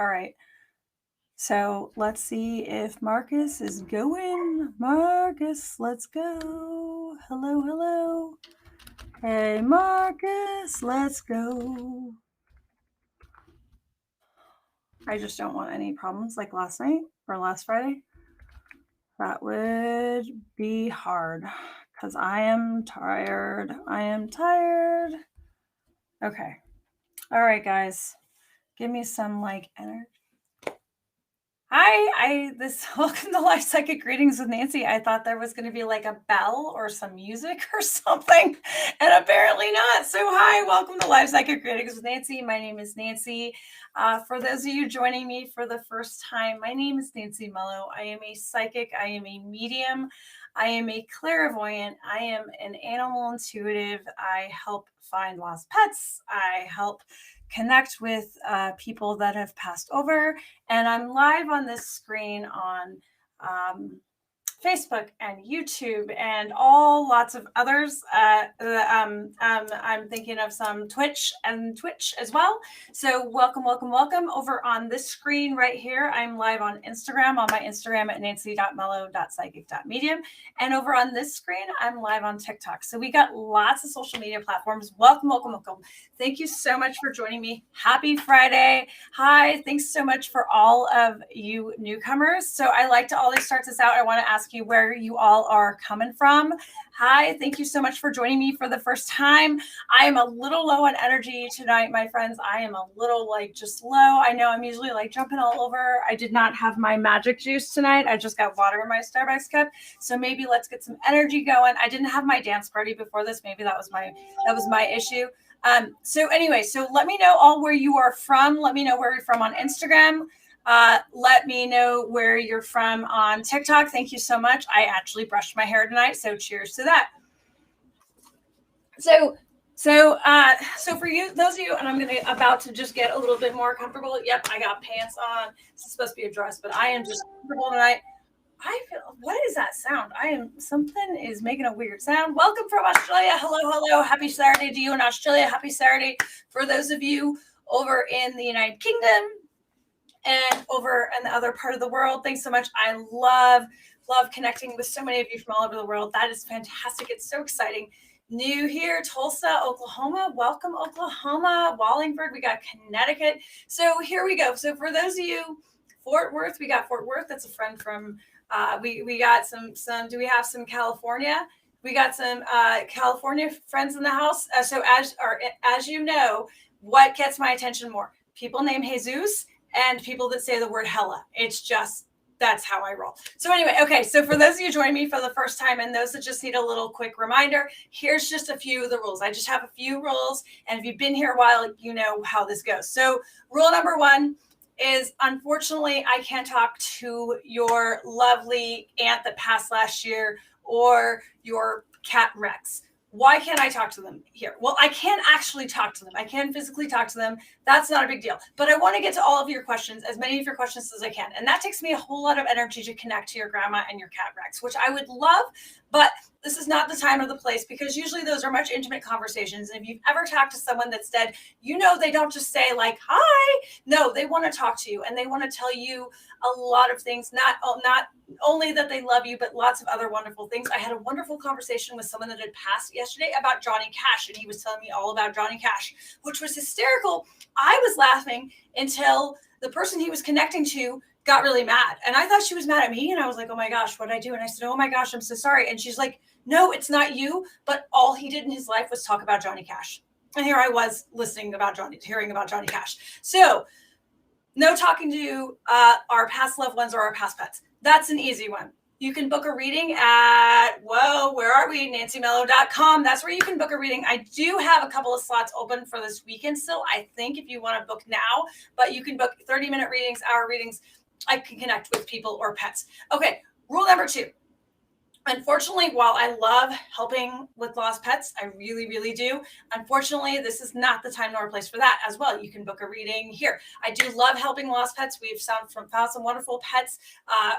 All right. So let's see if Marcus is going. Marcus, let's go. Hello, hello. Hey, Marcus, let's go. I just don't want any problems like last night or last Friday. That would be hard because I am tired. Okay. All right, guys. Give me some energy. Hi, welcome to Life Psychic Greetings with Nancy. I thought there was going to be a bell or some music or something, and apparently not. So hi, welcome to Life Psychic Greetings with Nancy. My name is Nancy. For those of you joining me for the first time, my name is Nancy Mello. I am a psychic. I am a medium. I am a clairvoyant. I am an animal intuitive. I help find lost pets. I help connect with people that have passed over. And I'm live on this screen on Facebook and YouTube and lots of others. I'm thinking of some Twitch as well. So welcome over on this screen right here. I'm live on Instagram, on my Instagram at nancy.mello.psychic.medium. And over on this screen, I'm live on TikTok. So we got lots of social media platforms. Welcome. Thank you so much for joining me. Happy Friday. Hi, thanks so much for all of you newcomers. So I like to always start this out. I want to ask you where you all are coming from. Hi, thank you so much for joining me for the first time. I am a little low on energy tonight, my friends. I am a little just low. I know I'm usually jumping all over. I did not have my magic juice tonight. I just got water in my Starbucks cup. So maybe let's get some energy going. I didn't have my dance party before this. Maybe that was my issue. So anyway, so let me know all where you are from. Let me know where you're from on Instagram. Let me know where you're from on TikTok. Thank you so much. I actually brushed my hair tonight, so cheers to that. So for you, those of you, and I'm about to just get a little bit more comfortable. Yep, I got pants on. This is supposed to be a dress, but I am just comfortable tonight. I feel, what is that sound? Something is making a weird sound. Welcome from Australia. Hello. Happy Saturday to you in Australia. Happy Saturday for those of you over in the United Kingdom and over in the other part of the world. Thanks so much. I love connecting with so many of you from all over the world. That is fantastic. It's so exciting. New here, Tulsa, Oklahoma. Welcome, Oklahoma. Wallingford. We got Connecticut. So here we go. So for those of you, Fort Worth, we got Fort Worth. That's a friend from, we got some, do we have some California? We got some California friends in the house. So as you know, what gets my attention more? People named Jesus and people that say the word hella. It's just, that's how I roll. So anyway, okay. So for those of you joining me for the first time and those that just need a little quick reminder, here's just a few of the rules. I just have a few rules. And if you've been here a while, you know how this goes. So rule number one is, unfortunately, I can't talk to your lovely aunt that passed last year or your cat Rex. Why can't I talk to them here? Well, I can't actually talk to them. I can physically talk to them. That's not a big deal. But I want to get to all of your questions, as many of your questions as I can. And that takes me a whole lot of energy to connect to your grandma and your cat Rex, which I would love, but this is not the time or the place, because usually those are much intimate conversations. And if you've ever talked to someone that's dead, you know they don't just say hi. No, they want to talk to you and they want to tell you a lot of things, not only that they love you, but lots of other wonderful things. I had a wonderful conversation with someone that had passed yesterday about Johnny Cash, and he was telling me all about Johnny Cash, which was hysterical. I was laughing until the person he was connecting to got really mad. And I thought she was mad at me. And I was like, oh my gosh, what did I do? And I said, oh my gosh, I'm so sorry. And she's like, no, it's not you. But all he did in his life was talk about Johnny Cash. And here I was hearing about Johnny Cash. So no talking to our past loved ones or our past pets. That's an easy one. You can book a reading at, where are we? nancymello.com. That's where you can book a reading. I do have a couple of slots open for this weekend still, I think, if you want to book now. But you can book 30-minute readings, hour readings. I can connect with people or pets. Okay, rule number 2. Unfortunately, while I love helping with lost pets, I really, really do. Unfortunately, this is not the time nor place for that as well. You can book a reading here. I do love helping lost pets. We've found some wonderful pets.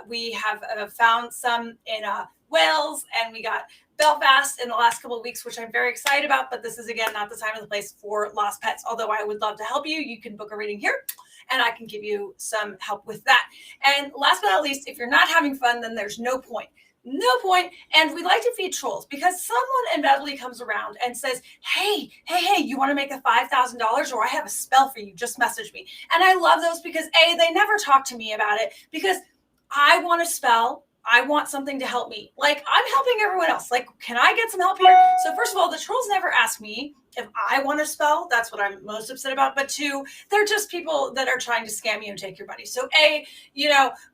We have found some in Wales, and we got Belfast in the last couple of weeks, which I'm very excited about. But this is, again, not the time or the place for lost pets. Although I would love to help you, you can book a reading here. and I can give you some help with that. And last but not least, if you're not having fun, then there's no point. No point. And we like to feed trolls because someone inevitably comes around and says, hey, you want to make a $5,000 or I have a spell for you, just message me. And I love those because they never talk to me about it because I want a spell. I want something to help me. Like I'm helping everyone else. Like, can I get some help here? So first of all, the trolls never ask me if I want a spell. That's what I'm most upset about. But two, they're just people that are trying to scam you and take your money. So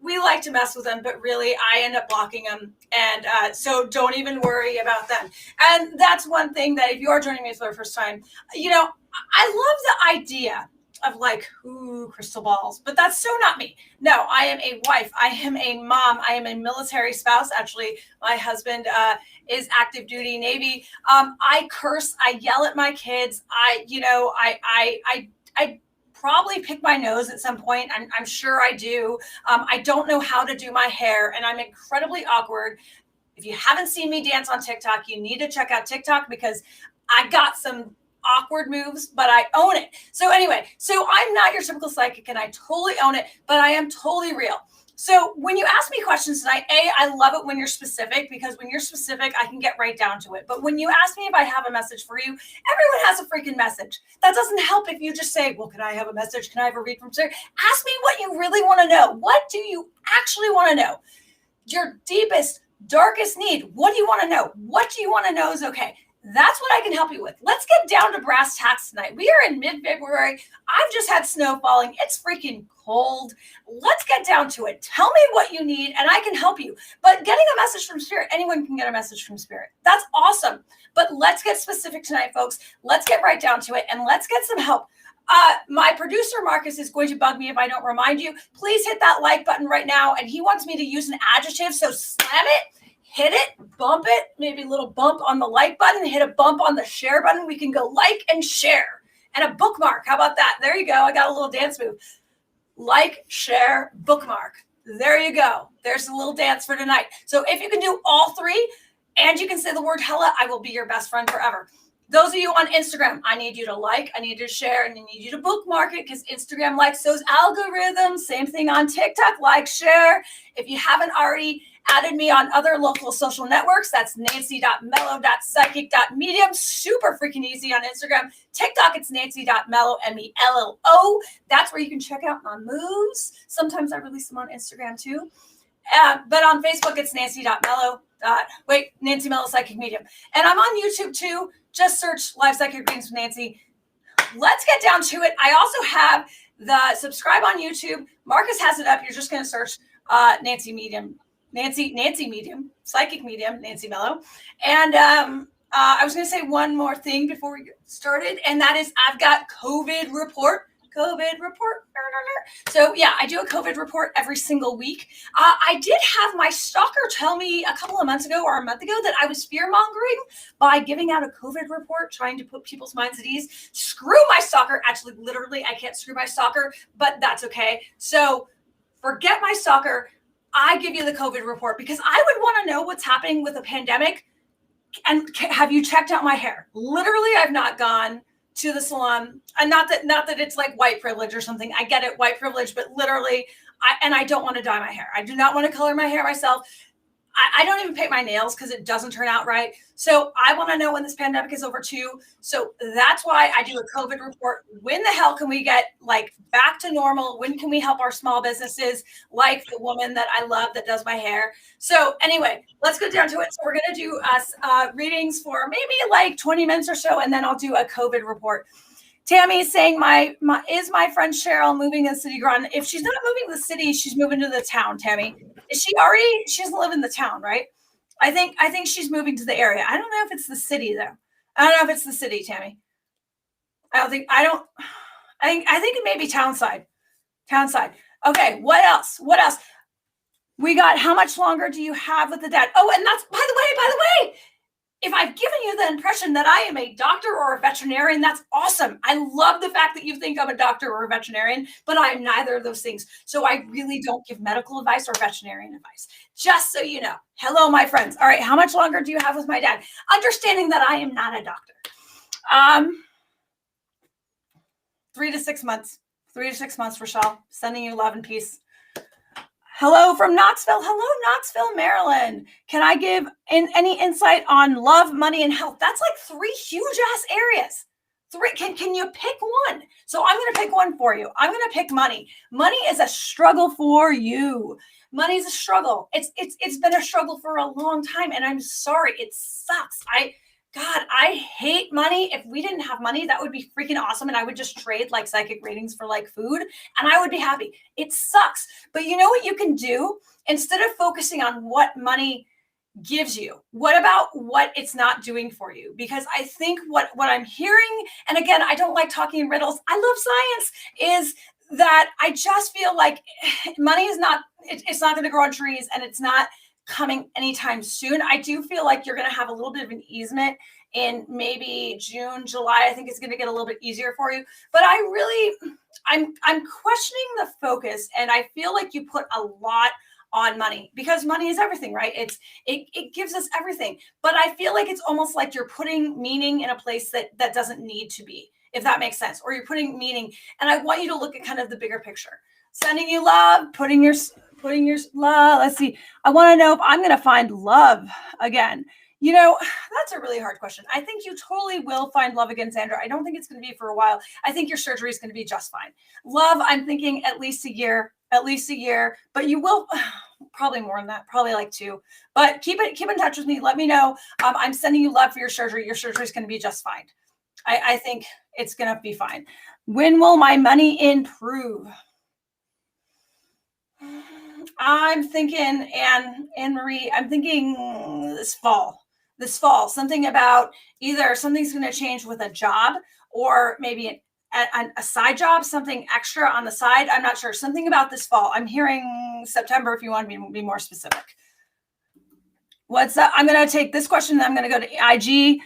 we like to mess with them, but really I end up blocking them. And so don't even worry about them. And that's one thing that if you are joining me for the first time, I love the idea of like, ooh, crystal balls, but that's so not me. No, I am a wife. I am a mom. I am a military spouse. Actually, my husband is active duty Navy. I curse. I yell at my kids. I probably pick my nose at some point. I'm sure I do. I don't know how to do my hair, and I'm incredibly awkward. If you haven't seen me dance on TikTok, you need to check out TikTok because I got some awkward moves, but I own it. So anyway, I'm not your typical psychic and I totally own it, but I am totally real. So when you ask me questions tonight, I love it when you're specific because when you're specific, I can get right down to it. But when you ask me if I have a message for you, everyone has a freaking message. That doesn't help if you just say, well, can I have a message? Can I have a read from Spirit? Ask me what you really want to know. What do you actually want to know? Your deepest, darkest need. What do you want to know? What do you want to know is okay. That's what I can help you with. Let's get down to brass tacks tonight. We are in mid-February. I've just had snow falling. It's freaking cold. Let's get down to it. Tell me what you need and I can help you. But getting a message from Spirit, anyone can get a message from Spirit. That's awesome. But let's get specific tonight, folks. Let's get right down to it and let's get some help. My producer, Marcus, is going to bug me if I don't remind you. Please hit that like button right now. And he wants me to use an adjective, so slam it. Hit it, bump it, maybe a little bump on the like button, hit a bump on the share button. We can go like and share and a bookmark. How about that? There you go. I got a little dance move. Like, share, bookmark. There you go. There's a little dance for tonight. So if you can do all three and you can say the word hella, I will be your best friend forever. Those of you on Instagram, I need you to like, I need you to share, and I need you to bookmark it because Instagram likes those algorithms. Same thing on TikTok, like, share. If you haven't already added me on other local social networks, that's nancy.mello.psychic.medium. Super freaking easy on Instagram. TikTok, it's nancy.mello, MELLO. That's where you can check out my moves. Sometimes I release them on Instagram too. But on Facebook, it's nancy.mello. Nancy Mello Psychic Medium. And I'm on YouTube too. Just search Live Psychic Readings with Nancy. Let's get down to it. I also have the subscribe on YouTube. Marcus has it up. You're just going to search Nancy Medium, Psychic Medium, Nancy Mello. And I was going to say one more thing before we get started, and that is I've got COVID report. So yeah, I do a COVID report every single week. I did have my stalker tell me a couple of months ago or a month ago that I was fear-mongering by giving out a COVID report, trying to put people's minds at ease. Screw my stalker. Actually, literally, I can't screw my stalker, but that's okay. So forget my stalker. I give you the COVID report because I would want to know what's happening with the pandemic. And have you checked out my hair? Literally, I've not gone to the salon, and not that it's like white privilege or something. I get it, white privilege, but literally, I don't want to dye my hair. I do not want to color my hair myself. I don't even paint my nails because it doesn't turn out right. So I want to know when this pandemic is over too. So that's why I do a COVID report. When the hell can we get like back to normal? When can we help our small businesses like the woman that I love that does my hair? So anyway, let's get down to it. So we're going to do readings for maybe like 20 minutes or so, and then I'll do a COVID report. Tammy is saying, my friend Cheryl moving to the city ground? If she's not moving to the city, she's moving to the town, Tammy. Is she already? She doesn't live in the town, right? I think she's moving to the area. I don't know if it's the city though. I don't know if it's the city, Tammy. I think it may be townside. Okay, what else? We got, how much longer do you have with the dad? Oh, and that's, by the way, if I've given you the impression that I am a doctor or a veterinarian, that's awesome. I love the fact that you think I'm a doctor or a veterinarian, but I'm neither of those things. So I really don't give medical advice or veterinarian advice, just so you know. Hello, my friends. All right, how much longer do you have with my dad? Understanding that I am not a doctor. 3 to 6 months. 3 to 6 months, Rochelle. Sending you love and peace. Hello from Knoxville. Hello, Knoxville, Maryland. Can I give any insight on love, money, and health? That's like 3 huge ass areas. 3. Can you pick one? So I'm going to pick one for you. I'm going to pick money. Money is a struggle for you. Money is a struggle. It's been a struggle for a long time, and I'm sorry. It sucks. I hate money. If we didn't have money, that would be freaking awesome. And I would just trade like psychic readings for like food and I would be happy. It sucks. But you know what you can do? Instead of focusing on what money gives you, what about what it's not doing for you? Because I think what I'm hearing, and again, I don't like talking in riddles, I love science, is that I just feel like money is not, it's not going to grow on trees, and it's not coming anytime soon. I do feel like you're going to have a little bit of an easement in maybe June, July. I think it's going to get a little bit easier for you. But I'm questioning the focus, and I feel like you put a lot on money because money is everything, right? It gives us everything. But I feel like it's almost like you're putting meaning in a place that doesn't need to be, if that makes sense. Or you're putting meaning. And I want you to look at kind of the bigger picture. Sending you love, putting your love. Let's see. I want to know if I'm going to find love again. You know, that's a really hard question. I think you totally will find love again, Sandra. I don't think it's going to be for a while. I think your surgery is going to be just fine. Love, I'm thinking at least a year, but you will probably more than that, probably like 2, but keep in touch with me. Let me know. I'm sending you love for your surgery. Your surgery is going to be just fine. I think it's going to be fine. When will my money improve? I'm thinking, Anne Marie, I'm thinking this fall, something about either something's going to change with a job or maybe a side job, something extra on the side. I'm not sure. Something about this fall. I'm hearing September if you want to be more specific. What's that? I'm going to take this question and I'm going to go to IG.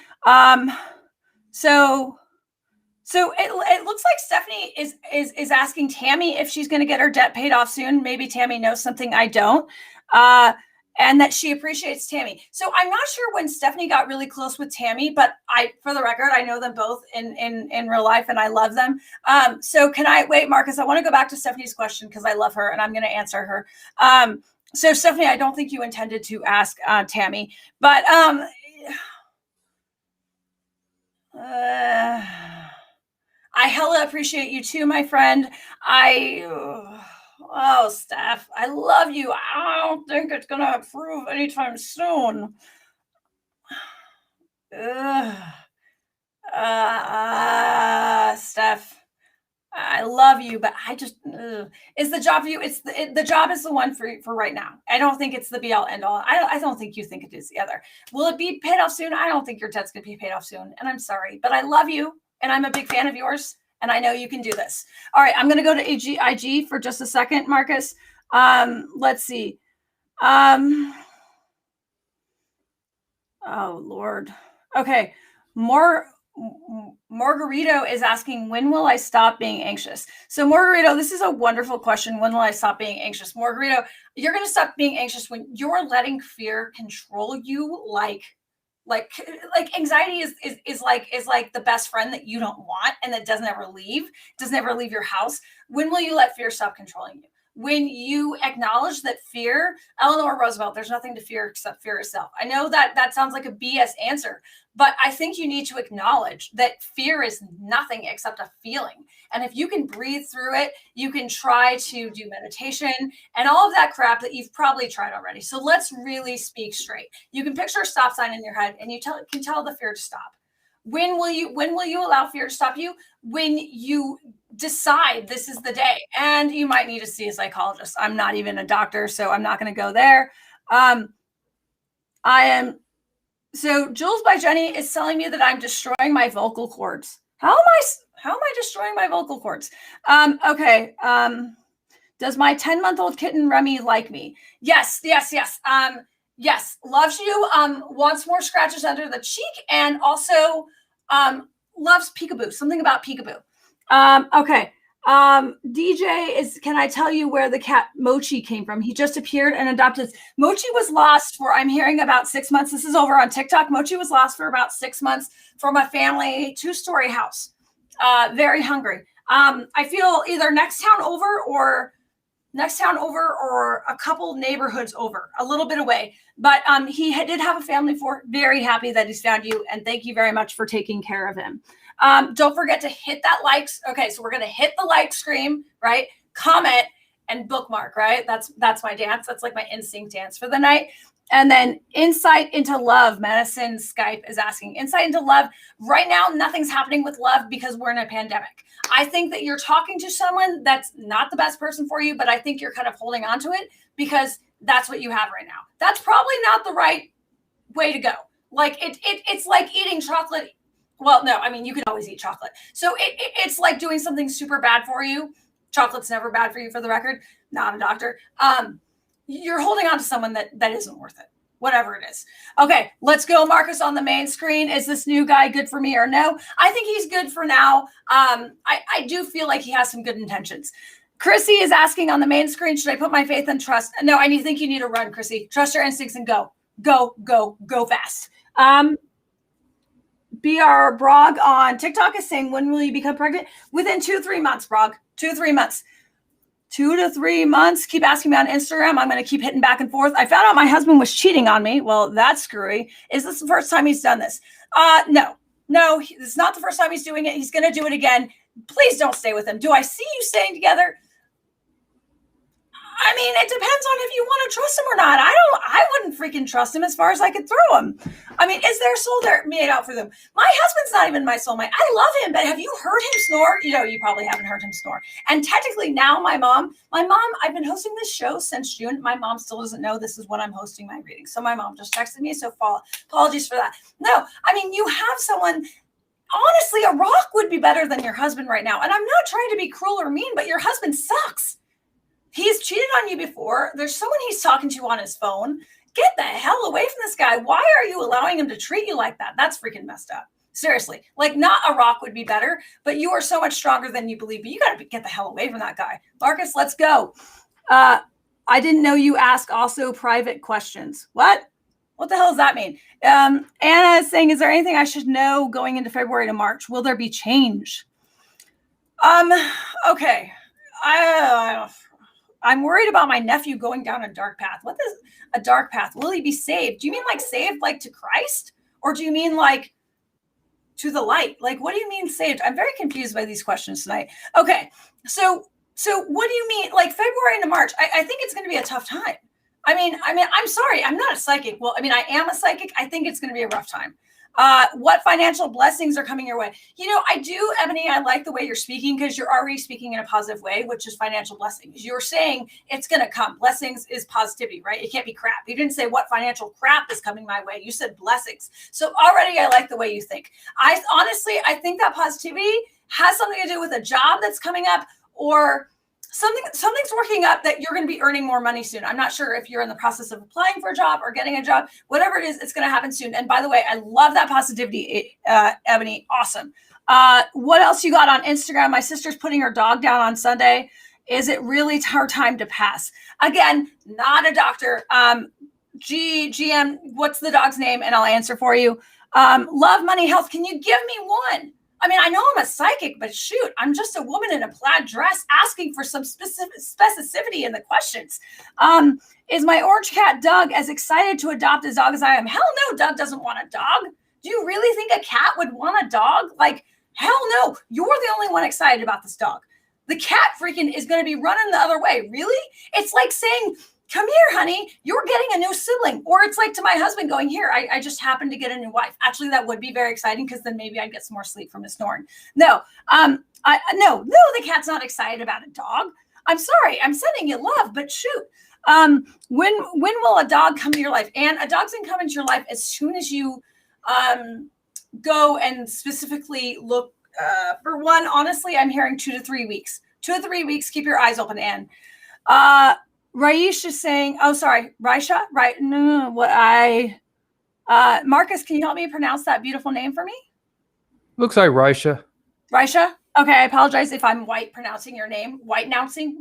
So it looks like Stephanie is asking Tammy if she's going to get her debt paid off soon. Maybe Tammy knows something I don't, and that she appreciates Tammy. So I'm not sure when Stephanie got really close with Tammy, but for the record, I know them both in real life and I love them. So can I wait, Marcus? I want to go back to Stephanie's question because I love her and I'm going to answer her. So Stephanie, I don't think you intended to ask Tammy, but I hella appreciate you too, my friend. Oh, Steph, I love you. I don't think it's going to improve anytime soon. Steph, I love you, but I just, is the job for you? The job is the one for right now. I don't think it's the be all end all. I don't think you think it is either. Will it be paid off soon? I don't think your debt's going to be paid off soon. And I'm sorry, but I love you. And I'm a big fan of yours, and I know you can do this. All right, I'm going to go to IG for just a second, Marcus. Let's see. Oh, Lord. Okay, Margarito is asking, when will I stop being anxious? So, Margarito, this is a wonderful question. When will I stop being anxious? Margarito, you're going to stop being anxious when you're letting fear control you like anxiety is like the best friend that you don't want and that doesn't ever leave your house. When will you let fear stop controlling you? When you acknowledge that fear, Eleanor Roosevelt, there's nothing to fear except fear itself. I know that sounds like a BS answer, but I think you need to acknowledge that fear is nothing except a feeling. And if you can breathe through it, you can try to do meditation and all of that crap that you've probably tried already. So let's really speak straight. You can picture a stop sign in your head and you can tell the fear to stop. When will you allow fear to stop you? When you decide this is the day, and you might need to see a psychologist. I'm not even a doctor, so I'm not going to go there. So Jules by Jenny is telling me that I'm destroying my vocal cords. How am I destroying my vocal cords? Okay. Does my 10-month-old kitten Remy like me? Yes. Yes, loves you, wants more scratches under the cheek, and also loves peekaboo, something about peekaboo. Okay. DJ is, can I tell you where the cat Mochi came from? He just appeared and adopted. Mochi was lost for, I'm hearing, about 6 months. This is over on TikTok. Mochi was lost for about 6 months from a family 2-story house. Very hungry. I feel either next town over or a couple neighborhoods over, a little bit away. But he did have a family for. Very happy that he's found you, and thank you very much for taking care of him. Don't forget to hit that likes. Okay, so we're gonna hit the like screen, right? Comment and bookmark, right? That's my dance. That's like my instinct dance for the night. And then insight into love. Medicine Skype is asking insight into love. Right now, nothing's happening with love because we're in a pandemic. I think that you're talking to someone that's not the best person for you, but I think you're kind of holding on to it because that's what you have right now. That's probably not the right way to go. Like it's like eating chocolate. Well, no, I mean, you can always eat chocolate. So it's like doing something super bad for you. Chocolate's never bad for you, for the record. Not a doctor. You're holding on to someone that isn't worth it, whatever it is. Okay, let's go. Marcus on the main screen. Is this new guy good for me or no? I think he's good for now. I do feel like he has some good intentions. Chrissy is asking on the main screen, should I put my faith and trust? No, I think you need to run, Chrissy. Trust your instincts and go. Go fast. BR Brog on TikTok is saying, when will you become pregnant? Within 2-3 months, Brog. 2-3 months. 2 to 3 months. Keep asking me on Instagram. I'm going to keep hitting back and forth. I found out my husband was cheating on me. Well, that's screwy. Is this the first time he's done this? No, it's not the first time he's doing it. He's going to do it again. Please don't stay with him. Do I see you staying together? I mean, it depends on if you want to trust him or not. I wouldn't freaking trust him as far as I could throw him. I mean, is their soul there made out for them? My husband's not even my soulmate. I love him, but have you heard him snore? You probably haven't heard him snore. And technically now my mom, I've been hosting this show since June. My mom still doesn't know this is when I'm hosting my reading. So my mom just texted me. So apologies for that. No, I mean, you have someone. Honestly, a rock would be better than your husband right now. And I'm not trying to be cruel or mean, but your husband sucks. He's cheated on you before. There's someone he's talking to on his phone. Get the hell away from this guy. Why are you allowing him to treat you like that? That's freaking messed up. Seriously. Like, not a rock would be better, but you are so much stronger than you believe. But you got to get the hell away from that guy. Marcus, let's go. I didn't know you ask also private questions. What? What the hell does that mean? Anna is saying, is there anything I should know going into February to March? Will there be change? Okay. I'm worried about my nephew going down a dark path. What is a dark path? Will he be saved? Do you mean like saved like to Christ? Or do you mean like to the light? Like, what do you mean saved? I'm very confused by these questions tonight. Okay. So what do you mean? Like February into March, I think it's going to be a tough time. I mean, I'm sorry. I'm not a psychic. Well, I mean, I am a psychic. I think it's going to be a rough time. What financial blessings are coming your way? I do, Ebony, I like the way you're speaking because you're already speaking in a positive way, which is financial blessings. You're saying it's going to come. Blessings is positivity, right? It can't be crap. You didn't say what financial crap is coming my way. You said blessings. So already I like the way you think. I think that positivity has something to do with a job that's coming up or something's working up that you're going to be earning more money soon. I'm not sure if you're in the process of applying for a job or getting a job, whatever it is, it's going to happen soon. And by the way, I love that positivity, Ebony. Awesome. What else you got on Instagram? My sister's putting her dog down on Sunday. Is it really her time to pass? Again, not a doctor. GM, what's the dog's name? And I'll answer for you. Love, money, health. Can you give me one? I mean, I know I'm a psychic, but shoot, I'm just a woman in a plaid dress asking for some specificity in the questions. Is my orange cat Doug as excited to adopt a dog as I am? Hell no, Doug doesn't want a dog. Do you really think a cat would want a dog? Like, hell no, you're the only one excited about this dog. The cat freaking is going to be running the other way. Really? It's like saying, come here, honey, you're getting a new sibling. Or it's like to my husband going, here, I just happened to get a new wife. Actually, that would be very exciting because then maybe I'd get some more sleep from his snoring. No, no, the cat's not excited about a dog. I'm sorry, I'm sending you love, but shoot. When will a dog come to your life? And a dog's gonna come into your life as soon as you go and specifically look for one. Honestly, I'm hearing 2 to 3 weeks. 2 to 3 weeks, keep your eyes open, Anne. Raish is saying, oh, sorry, Raisha, right? No, Marcus, can you help me pronounce that beautiful name for me? Looks like Raisha. Raisha? Okay, I apologize if I'm pronouncing your name. White-nouncing,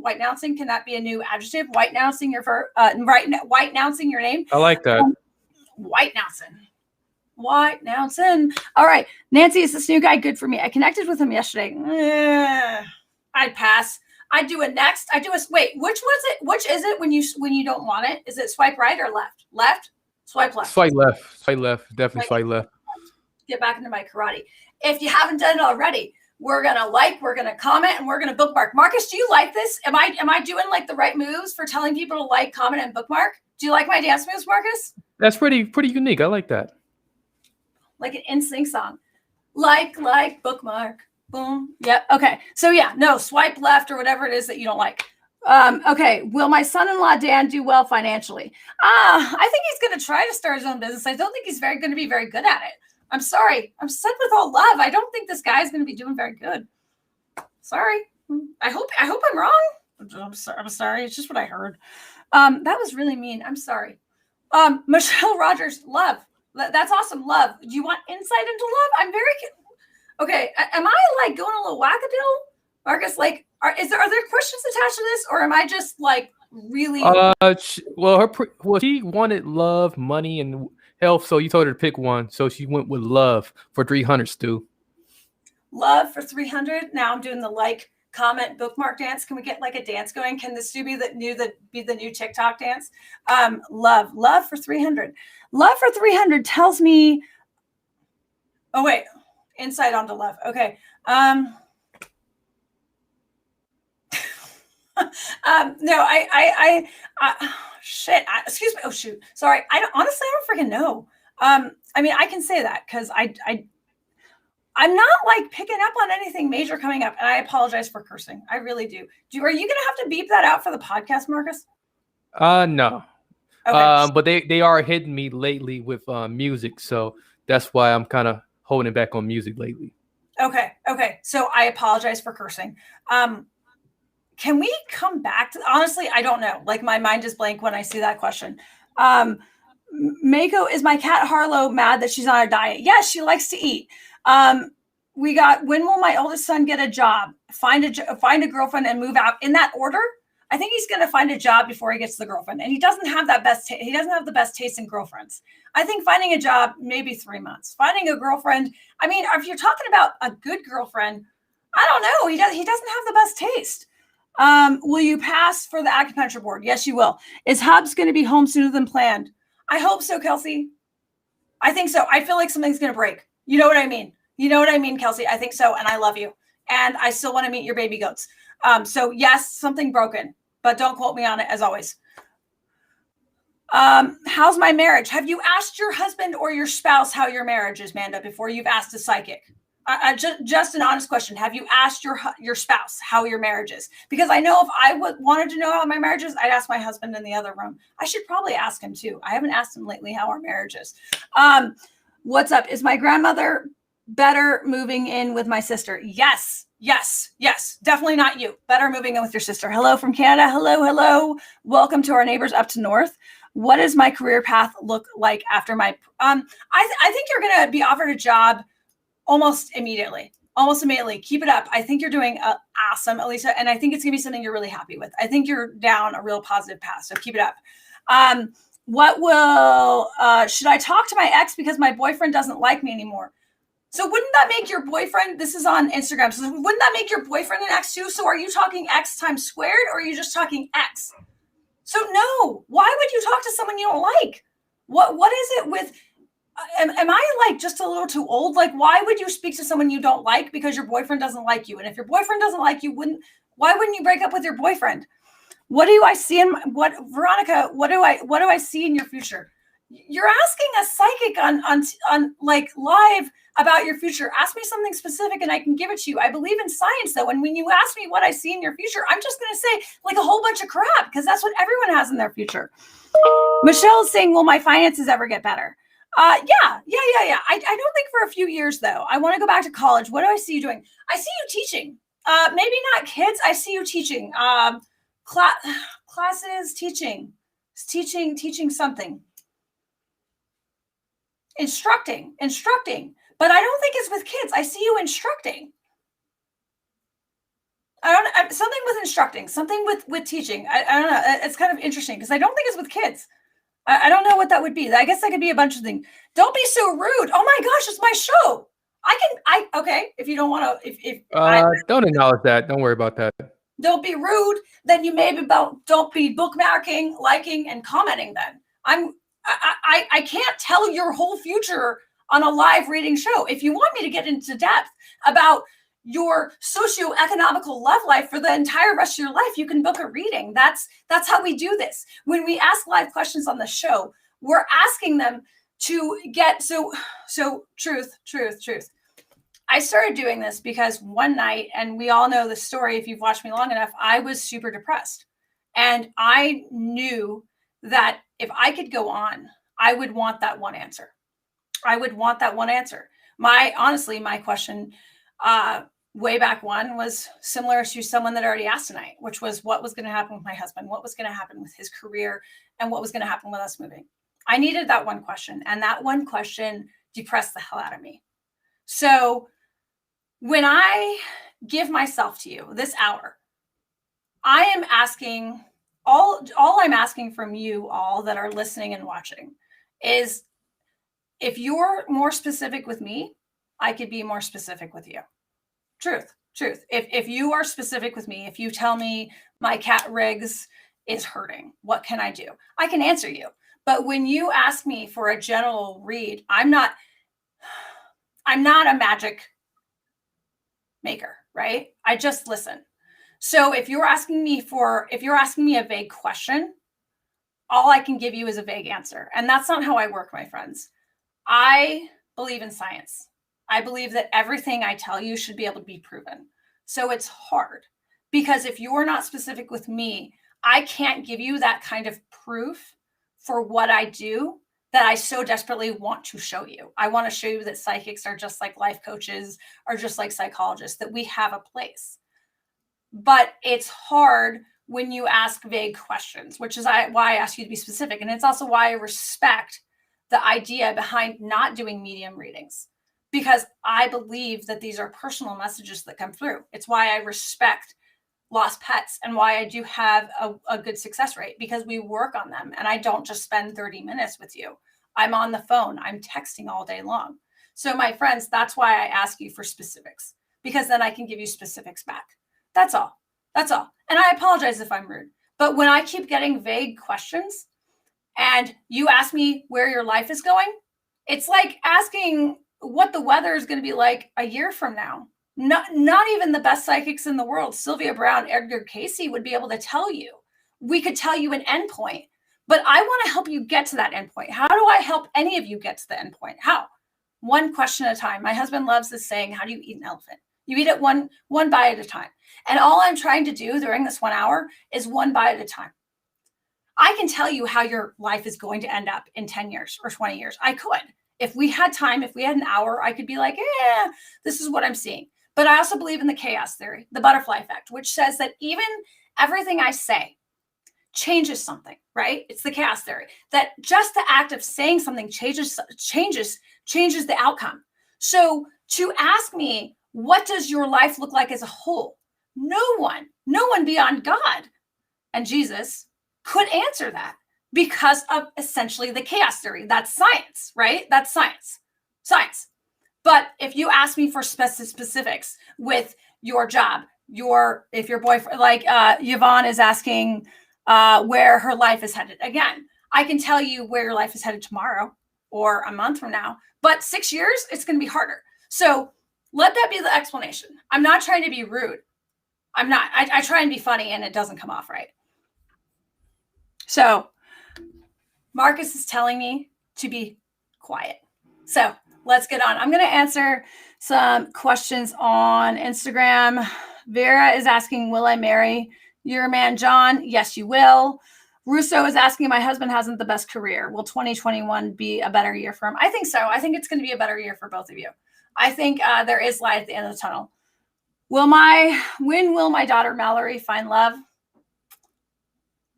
can that be a new adjective? White-nouncing your name? I like that. White-nouncing. Why? Now it's in. All right. Nancy, is this new guy good for me? I connected with him yesterday. I'd pass. I'd do a next. Wait, which was it? Which is it when you don't want it? Is it swipe right or left? Left? Swipe left. Swipe left. Swipe left. Definitely swipe left. Get back into my karate. If you haven't done it already, we're gonna we're gonna comment, and we're gonna bookmark. Marcus, do you like this? Am I doing like the right moves for telling people to like, comment, and bookmark? Do you like my dance moves, Marcus? That's pretty unique. I like that. Like an NSYNC song. Like, bookmark. Boom. Yep. Okay. So yeah, no, swipe left or whatever it is that you don't like. Okay. Will my son-in-law Dan do well financially? I think he's going to try to start his own business. I don't think he's going to be very good at it. I'm sorry. I'm said with all love. I don't think this guy's going to be doing very good. Sorry. I hope I'm wrong. I'm sorry. It's just what I heard. That was really mean. I'm sorry. Michelle Rogers, love. That's awesome. Love. Do you want insight into love? I'm very okay. Am I like going a little wackadoodle, Marcus? Like, are there questions attached to this, or am I just like really? She wanted love, money, and health, so you told her to pick one. So she went with love for 300, Stu. Love for 300. Now I'm doing the like, comment, bookmark dance. Can we get like a dance going? Can this be the new TikTok dance? Love for 300. Love for 300 tells me. Oh wait, insight onto love. Okay. No, shit. Excuse me. Oh shoot. Sorry. I don't freaking know. I mean, I can say that because I'm not like picking up on anything major coming up, and I apologize for cursing. I really do. Are you going to have to beep that out for the podcast, Marcus? No. Okay. But they are hitting me lately with music, so that's why I'm kind of holding it back on music lately. Okay. So I apologize for cursing. Can we come back to? Honestly, I don't know. Like my mind is blank when I see that question. Mako, is my cat Harlow mad that she's on a diet? Yes, she likes to eat. We got, when will my oldest son get a job? Find a girlfriend and move out, in that order. I think he's going to find a job before he gets the girlfriend, and he doesn't have that he doesn't have the best taste in girlfriends. I think finding a job, maybe 3 months. Finding a girlfriend, I mean, if you're talking about a good girlfriend, I don't know. He doesn't have the best taste. Will you pass for the acupuncture board? Yes, you will. Is Hubs going to be home sooner than planned? I hope so, Kelsey. I think so. I feel like something's going to break. You know what I mean? Kelsey? I think so. And I love you. And I still want to meet your baby goats. So yes, something broken, but don't quote me on it, as always. How's my marriage? Have you asked your husband or your spouse how your marriage is, Manda, before you've asked a psychic? Just an honest question. Have you asked your spouse how your marriage is? Because I know if I wanted to know how my marriage is, I'd ask my husband in the other room. I should probably ask him too. I haven't asked him lately how our marriage is. What's up? Is my grandmother better moving in with my sister? Yes. Definitely not you. Better moving in with your sister. Hello from Canada. Hello. Welcome to our neighbors up to north. What does my career path look like after my? I think you're going to be offered a job almost immediately. Keep it up. I think you're doing awesome, Elisa. And I think it's going to be something you're really happy with. I think you're down a real positive path. So keep it up. Should I talk to my ex because my boyfriend doesn't like me anymore? So wouldn't that make your boyfriend, this is on Instagram, so wouldn't that make your boyfriend an ex too? So are you talking X times squared, or are you just talking X? So no, why would you talk to someone you don't like? What is it with, am I like just a little too old? Like, why would you speak to someone you don't like because your boyfriend doesn't like you? And if your boyfriend doesn't like you, why wouldn't you break up with your boyfriend? What do I see Veronica, what do I see in your future? You're asking a psychic on like live about your future. Ask me something specific and I can give it to you. I believe in science though. And when you ask me what I see in your future, I'm just going to say like a whole bunch of crap because that's what everyone has in their future. Michelle is saying, will my finances ever get better? Yeah. I don't think for a few years though. I want to go back to college. What do I see you doing? I see you teaching. Maybe not kids. I see you teaching. Classes, teaching something. Instructing. But I don't think it's with kids. I see you instructing. Something with instructing, something with teaching. I don't know. It's kind of interesting because I don't think it's with kids. I don't know what that would be. I guess that could be a bunch of things. Don't be so rude. Oh my gosh, it's my show. Okay. If you don't want to, Don't acknowledge that. Don't worry about that. don't be rude. Then you maybe don't be bookmarking, liking, and commenting. Then I can't tell your whole future on a live reading show. If you want me to get into depth about your socioeconomical love life for the entire rest of your life, you can book a reading. That's how we do this. When we ask live questions on the show, we're asking them to get so truth. I started doing this because one night, and we all know the story if you've watched me long enough, I was super depressed. And I knew that if I could go on, I would want that one answer. Honestly, my question way back one was similar to someone that already asked tonight, which was what was going to happen with my husband, what was going to happen with his career, and what was going to happen with us moving. I needed that one question, and that one question depressed the hell out of me. So when I give myself to you this hour, I am asking all I'm asking from you all that are listening and watching is, if you're more specific with me, I could be more specific with you. Truth. If you are specific with me, if you tell me my cat Riggs is hurting, what can I do? I can answer you. But when you ask me for a general read, I'm not a magic maker, right? I just listen. So if you're asking me a vague question, all I can give you is a vague answer. And that's not how I work, my friends. I believe in science. I believe that everything I tell you should be able to be proven. So it's hard because if you're not specific with me, I can't give you that kind of proof for what I do that I so desperately want to show you. I want to show you that psychics are just like life coaches, are just like psychologists, that we have a place. But it's hard when you ask vague questions, which is why I ask you to be specific. And it's also why I respect the idea behind not doing medium readings, because I believe that these are personal messages that come through. It's why I respect lost pets and why I do have a good success rate, because we work on them. And I don't just spend 30 minutes with you. I'm on the phone. I'm texting all day long. So my friends, that's why I ask you for specifics, because then I can give you specifics back. That's all. And I apologize if I'm rude, but when I keep getting vague questions and you ask me where your life is going, it's like asking what the weather is going to be like a year from now. Not even the best psychics in the world, Sylvia Brown, Edgar Casey, would be able to tell you. We could tell you an endpoint, but I want to help you get to that endpoint. How do I help any of you get to the endpoint? How? One question at a time. My husband loves this saying, how do you eat an elephant? You eat it one bite at a time. And all I'm trying to do during this 1 hour is one bite at a time. I can tell you how your life is going to end up in 10 years or 20 years. I could. If we had time, if we had an hour, I could be like, this is what I'm seeing. But I also believe in the chaos theory, the butterfly effect, which says that even everything I say changes something, right? It's the chaos theory, that just the act of saying something changes the outcome. So to ask me, what does your life look like as a whole? No one beyond God and Jesus could answer that because of essentially the chaos theory. That's science, right? That's science. But if you ask me for specifics with your job, if your boyfriend, like Yvonne is asking where her life is headed. Again, I can tell you where your life is headed tomorrow or a month from now, but 6 years, it's going to be harder. So let that be the explanation. I'm not trying to be rude. I'm not. I try and be funny and it doesn't come off right. So Marcus is telling me to be quiet. So let's get on. I'm going to answer some questions on Instagram. Vera is asking, will I marry your man, John? Yes, you will. Russo is asking, my husband hasn't the best career. Will 2021 be a better year for him? I think so. I think it's going to be a better year for both of you. I think there is light at the end of the tunnel. When will my daughter Mallory find love?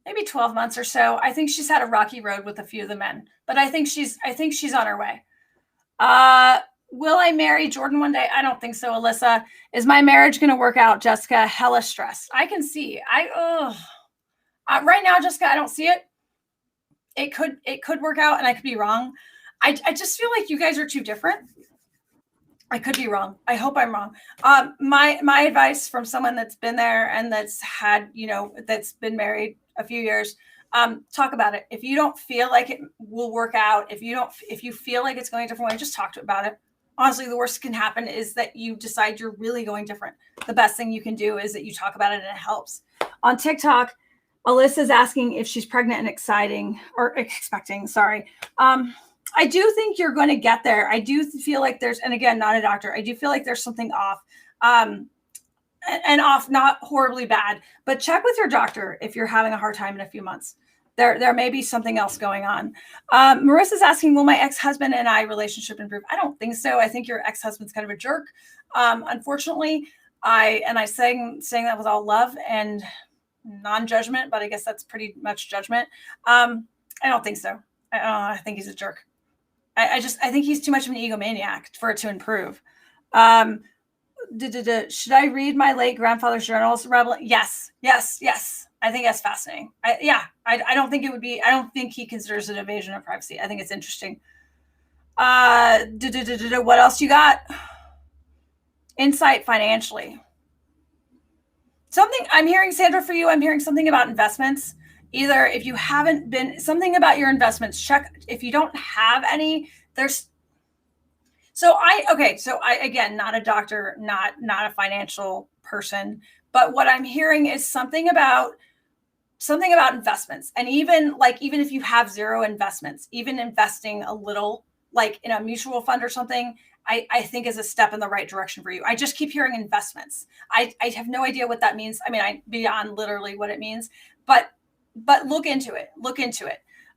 Maybe 12 months or so. I think she's had a rocky road with a few of the men, but I think she's on her way. Will I marry Jordan one day? I don't think so, Alyssa. Is my marriage going to work out, Jessica? Hella stressed. I can see. Right now, Jessica, I don't see it. it could work out, and I could be wrong. I just feel like you guys are too different. I could be wrong. I hope I'm wrong. My advice from someone that's been there and that's had, that's been married a few years, talk about it. If you don't feel like it will work out, if you feel like it's going a different way, just talk about it. Honestly, the worst that can happen is that you decide you're really going different. The best thing you can do is that you talk about it and it helps. On TikTok, Alyssa's asking if she's pregnant and expecting. Sorry. I do think you're going to get there. I do feel like and again, not a doctor, I do feel like there's something off. And off, not horribly bad, but check with your doctor if you're having a hard time in a few months. There may be something else going on. Marissa's asking, will my ex-husband and I relationship improve? I don't think so. I think your ex-husband's kind of a jerk. Unfortunately, I saying that with all love and non-judgment, but I guess that's pretty much judgment. I don't think so. I think he's a jerk. I think he's too much of an egomaniac for it to improve. Should I read my late grandfather's journals? Rebel? Yes. I think that's fascinating. I don't think it would be. I don't think he considers it invasion of privacy. I think it's interesting. What else you got? Insight financially. Something I'm hearing, Sandra, for you. I'm hearing something about investments. Either if you haven't been, something about your investments, check. If you don't have any, So I, again, not a doctor, not a financial person, but what I'm hearing is something about investments. And even if you have zero investments, even investing a little, like in a mutual fund or something, I think is a step in the right direction for you. I just keep hearing investments. I have no idea what that means. I mean, beyond literally what it means, but look into it.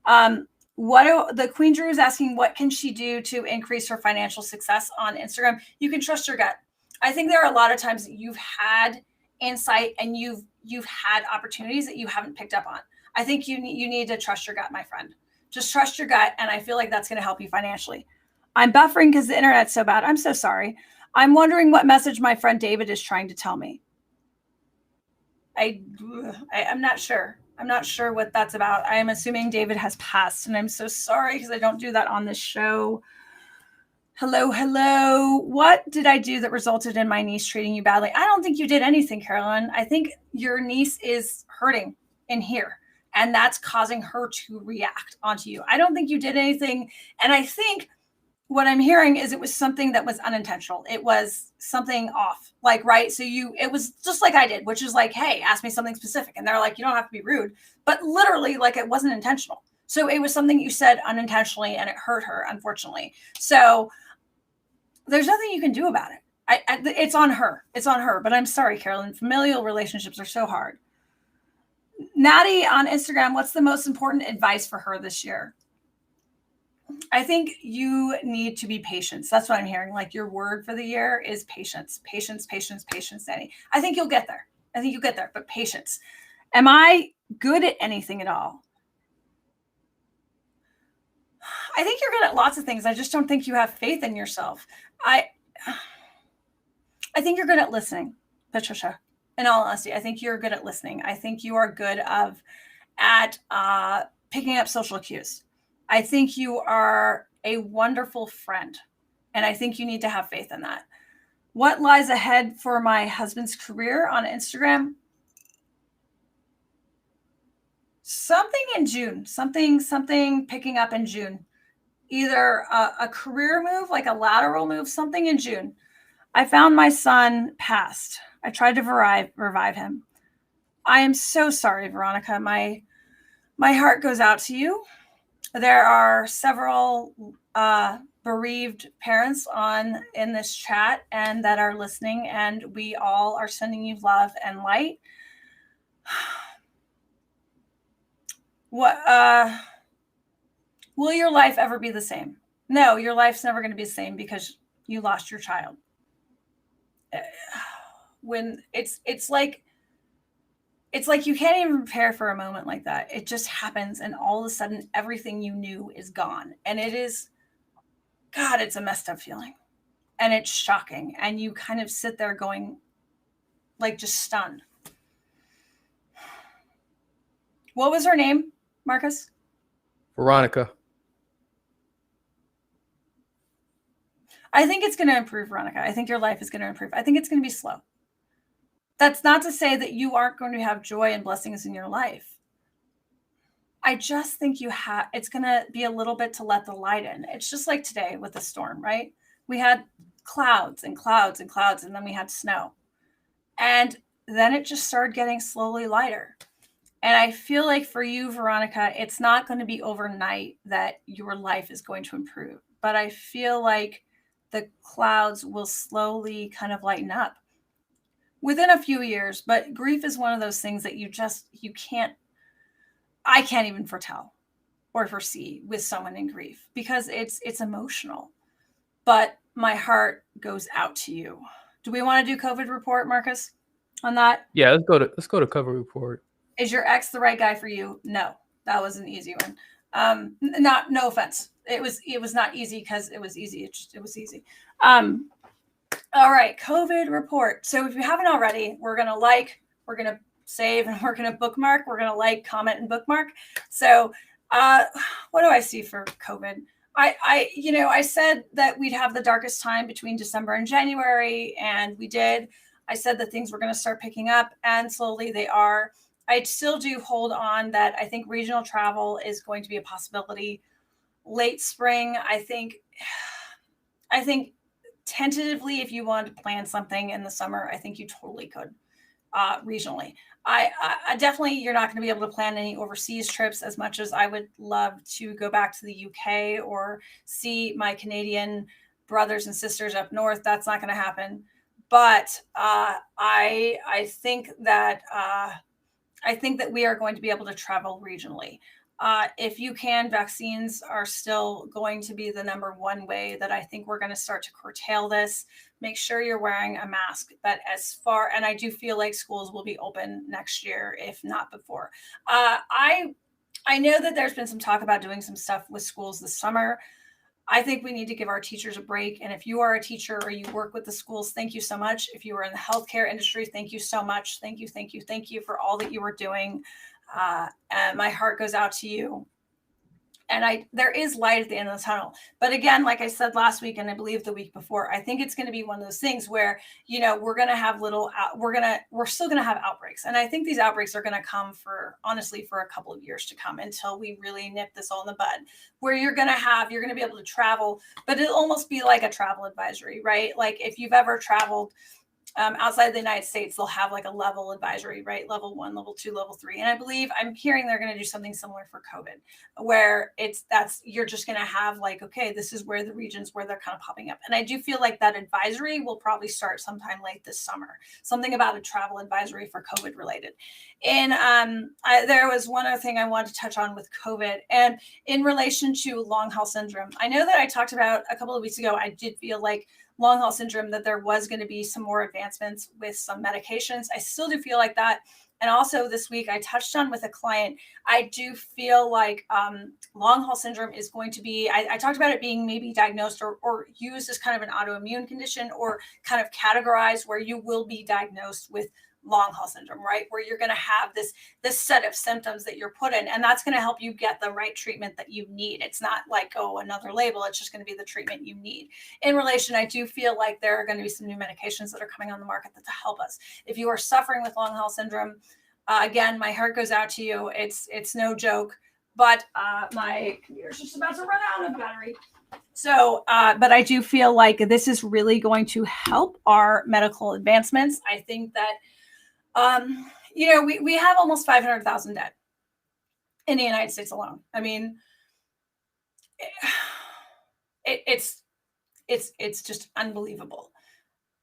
The Queen Drew is asking, what can she do to increase her financial success on Instagram? You can trust your gut. I think there are a lot of times that you've had insight and you've had opportunities that you haven't picked up on. I think you need to trust your gut, my friend. Just trust your gut, and I feel like that's going to help you financially. I'm buffering because the internet's so bad. I'm so sorry. I'm wondering what message my friend David is trying to tell me. I'm not sure. I'm not sure what that's about. I am assuming David has passed, and I'm so sorry because I don't do that on this show. Hello. What did I do that resulted in my niece treating you badly? I don't think you did anything, Carolyn. I think your niece is hurting in here, and that's causing her to react onto you. I don't think you did anything. And I think what I'm hearing is it was something that was unintentional. It was something off, right? So it was just like I did, which is like, hey, ask me something specific. And they're like, you don't have to be rude, but literally it wasn't intentional. So it was something you said unintentionally and it hurt her, unfortunately. So there's nothing you can do about it. It's on her. But I'm sorry, Carolyn, familial relationships are so hard. Maddie on Instagram, what's the most important advice for her this year? I think you need to be patient. That's what I'm hearing. Your word for the year is patience, Danny. I think you'll get there. But patience. Am I good at anything at all? I think you're good at lots of things. I just don't think you have faith in yourself. I think you're good at listening, Patricia. In all honesty, I think you're good at listening. I think you are good at picking up social cues. I think you are a wonderful friend, and I think you need to have faith in that. What lies ahead for my husband's career on Instagram? Something in June, something picking up in June. Either a career move, like a lateral move, something in June. I found my son passed. I tried to revive him. I am so sorry, Veronica. My heart goes out to you. There are several bereaved parents in this chat and that are listening, and we all are sending you love and light. What will your life ever be the same? No, your life's never going to be the same because you lost your child. When it's like you can't even prepare for a moment like that. It just happens, and all of a sudden everything you knew is gone. And it's a messed up feeling. And it's shocking. And you kind of sit there going, just stunned. What was her name, Marcus? Veronica. I think it's going to improve, Veronica. I think your life is going to improve. I think it's going to be slow. That's not to say that you aren't going to have joy and blessings in your life. I just think it's going to be a little bit to let the light in. It's just like today with the storm, right? We had clouds and clouds and clouds, and then we had snow. And then it just started getting slowly lighter. And I feel like for you, Veronica, it's not going to be overnight that your life is going to improve. But I feel like the clouds will slowly kind of lighten up within a few years. But grief is one of those things that I can't even foretell or foresee with someone in grief because it's emotional. But my heart goes out to you. Do we want to do COVID report, Marcus, on that? Yeah, let's go to cover report. Is your ex the right guy for you? No, that was an easy one. No offense. It was not easy because it was easy. It was easy. All right, COVID report. So if you haven't already, we're gonna save, and we're gonna bookmark. We're gonna like, comment, and bookmark. So what do I see for COVID? I said that we'd have the darkest time between December and January, and we did. I said that things were going to start picking up, and slowly they are. I still do hold on that I think regional travel is going to be a possibility late spring. I think tentatively, if you wanted to plan something in the summer, I think you totally could regionally. I definitely, you're not going to be able to plan any overseas trips as much as I would love to go back to the UK or see my Canadian brothers and sisters up north. That's not going to happen. But I think that we are going to be able to travel regionally. If you can, vaccines are still going to be the number one way that I think we're going to start to curtail this. Make sure you're wearing a mask. But and I do feel like schools will be open next year, if not before. I know that there's been some talk about doing some stuff with schools this summer. I think we need to give our teachers a break. And if you are a teacher or you work with the schools, thank you so much. If you are in the healthcare industry, thank you so much. Thank you for all that you are doing. And my heart goes out to you. And there is light at the end of the tunnel. But again, like I said last week, and I believe the week before, I think it's going to be one of those things where, we're going to have we're still going to have outbreaks. And I think these outbreaks are going to come honestly, for a couple of years to come until we really nip this all in the bud, where you're going to be able to travel, but it'll almost be like a travel advisory, right? Like if you've ever traveled outside the United States, they'll have like a level advisory, right? Level 1, level 2, level 3. And I believe I'm hearing they're going to do something similar for COVID, where you're just going to have like, okay, this is where the regions where they're kind of popping up. And I do feel like that advisory will probably start sometime late this summer, something about a travel advisory for COVID related. And there was one other thing I wanted to touch on with COVID and in relation to long haul syndrome. I know that I talked about a couple of weeks ago, I did feel like long haul syndrome, that there was going to be some more advancements with some medications. I still do feel like that. And also this week I touched on with a client, I do feel like long haul syndrome is going to be, I talked about it being maybe diagnosed or used as kind of an autoimmune condition or kind of categorized where you will be diagnosed with long haul syndrome, right? Where you're going to have this set of symptoms that you're put in, and that's going to help you get the right treatment that you need. It's not like, another label. It's just going to be the treatment you need. In relation, I do feel like there are going to be some new medications that are coming on the market to help us. If you are suffering with long haul syndrome, again, my heart goes out to you. It's no joke, but my computer's just about to run out of battery. So, but I do feel like this is really going to help our medical advancements. I think that we have almost 500,000 dead in the United States alone. I mean, it's just unbelievable.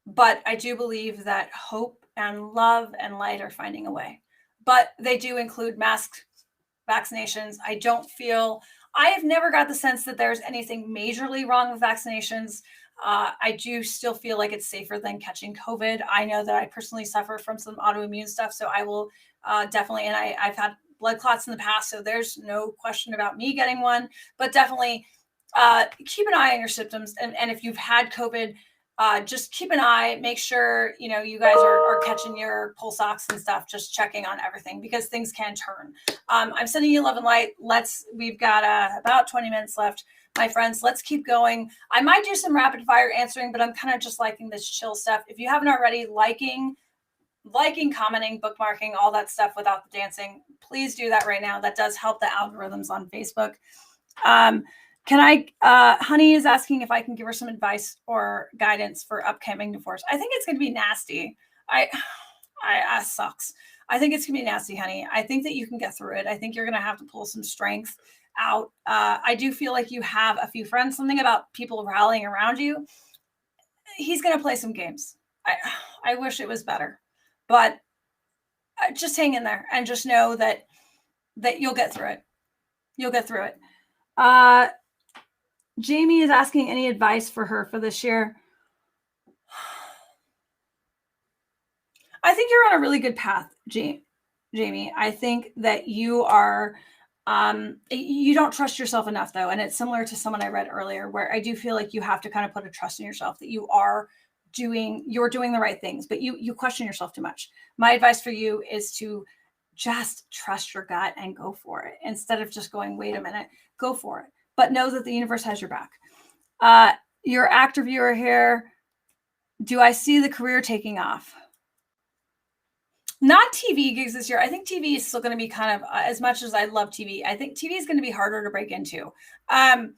But I do believe that hope and love and light are finding a way. But they do include masks, vaccinations. I have never got the sense that there's anything majorly wrong with vaccinations. I do still feel like it's safer than catching COVID. I know that I personally suffer from some autoimmune stuff, so I will definitely, and I've had blood clots in the past, so there's no question about me getting one, but definitely keep an eye on your symptoms. And if you've had COVID, just keep an eye, make sure, you guys are catching your pulse ox and stuff, just checking on everything because things can turn. I'm sending you love and light. We've got about 20 minutes left. My friends, let's keep going. I might do some rapid fire answering, but I'm kind of just liking this chill stuff. If you haven't already, liking, commenting, bookmarking, all that stuff without the dancing, please do that right now. That does help the algorithms on Facebook. Honey is asking if I can give her some advice or guidance for upcoming divorce. I think it's going to be nasty. I sucks. I think it's going to be nasty, honey. I think that you can get through it. I think you're going to have to pull some strength out. I do feel like you have a few friends, something about people rallying around you. He's going to play some games. I wish it was better, but just hang in there and just know that you'll get through it. You'll get through it. Jamie is asking any advice for her for this year. I think you're on a really good path, Jamie. I think that you are, you don't trust yourself enough though. And it's similar to someone I read earlier where I do feel like you have to kind of put a trust in yourself that you're doing the right things, but you question yourself too much. My advice for you is to just trust your gut and go for it instead of just going, wait a minute, go for it. But know that the universe has your back. Your actor viewer here, do I see the career taking off? Not TV gigs this year. I think TV is still going to be kind of, as much as I love TV, I think TV is going to be harder to break into. I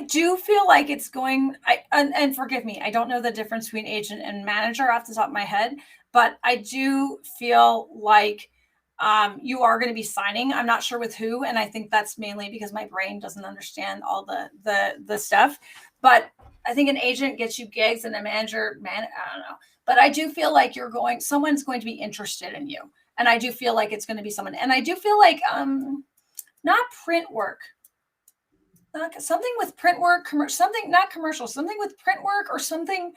do feel like it's going, and forgive me, I don't know the difference between agent and manager off the top of my head, but I do feel like you are going to be signing. I'm not sure with who, and I think that's mainly because my brain doesn't understand all the stuff. But I think an agent gets you gigs, and a manager, I don't know. But I do feel like someone's going to be interested in you, and I do feel like it's going to be someone. And I do feel like not print work. Something with print work, something not commercial, something with print work or something.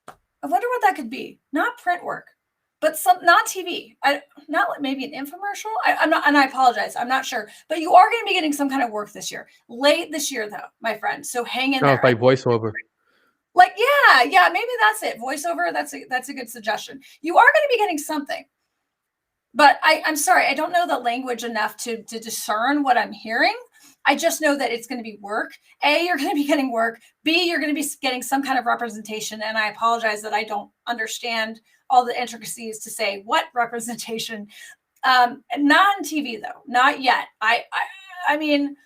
I wonder what that could be. Not print work, but not TV. Not maybe an infomercial. I'm not, and I apologize. I'm not sure, but you are going to be getting some kind of work this year, late this year, though, my friend. So hang in there. Like voiceover. Like yeah, maybe that's it. Voiceover. That's a good suggestion. You are going to be getting something. But I'm sorry, I don't know the language enough to discern what I'm hearing. I just know that it's going to be work. A, you're going to be getting work. B, you're going to be getting some kind of representation. And I apologize that I don't understand all the intricacies to say what representation. Not on TV though, not yet. I mean,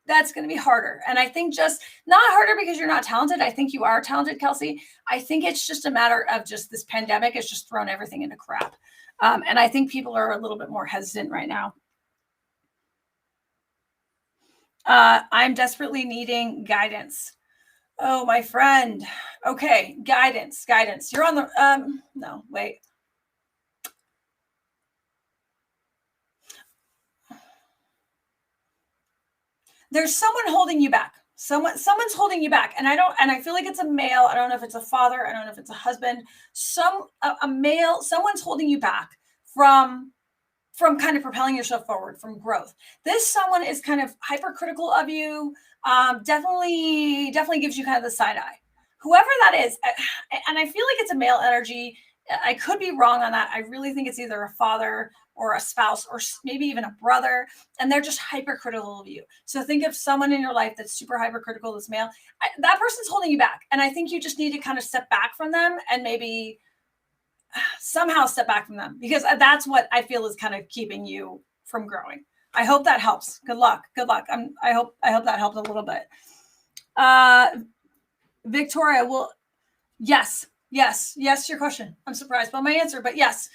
that's going to be harder. And I think just not harder because you're not talented. I think you are talented, Kelsey. I think it's just a matter of just this pandemic has just thrown everything into crap. And I think people are a little bit more hesitant right now. I'm desperately needing guidance. Oh, my friend. Okay, guidance. You're on the, no, wait. There's someone holding you back. Someone's holding you back. And I feel like it's a male. I don't know if it's a father. I don't know if it's a husband. A male, someone's holding you back from kind of propelling yourself forward, from growth. This someone is kind of hypercritical of you. Definitely gives you kind of the side eye. Whoever that is, and I feel like it's a male energy. I could be wrong on that. I really think it's either a father or a spouse or maybe even a brother, and they're just hypercritical of you. So think of someone in your life that's super hypercritical, that's male. That person's holding you back, and I think you just need to kind of step back from them and maybe somehow step back from them, because that's what I feel is kind of keeping you from growing. I hope that helps. Good luck. I hope that helped a little bit. Victoria, yes, your question. I'm surprised by my answer, but yes.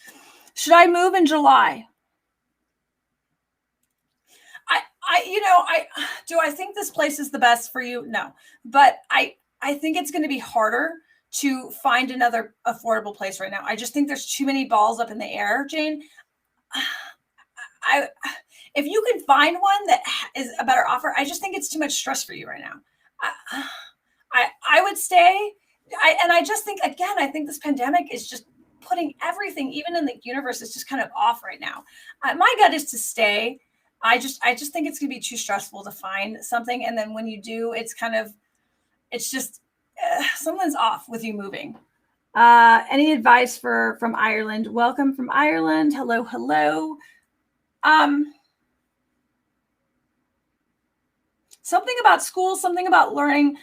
Should I move in July? Do I think this place is the best for you? No, but I think it's going to be harder to find another affordable place right now. I just think there's too many balls up in the air, Jane. If you can find one that is a better offer, I just think it's too much stress for you right now. I would stay. I just think, again, I think this pandemic is just putting everything, even in the universe, is just kind of off right now. My gut is to stay. I just think it's going to be too stressful to find something. And then when you do, it's just something's off with you moving. Any advice from Ireland? Welcome from Ireland. Hello, hello. Something about school, something about learning.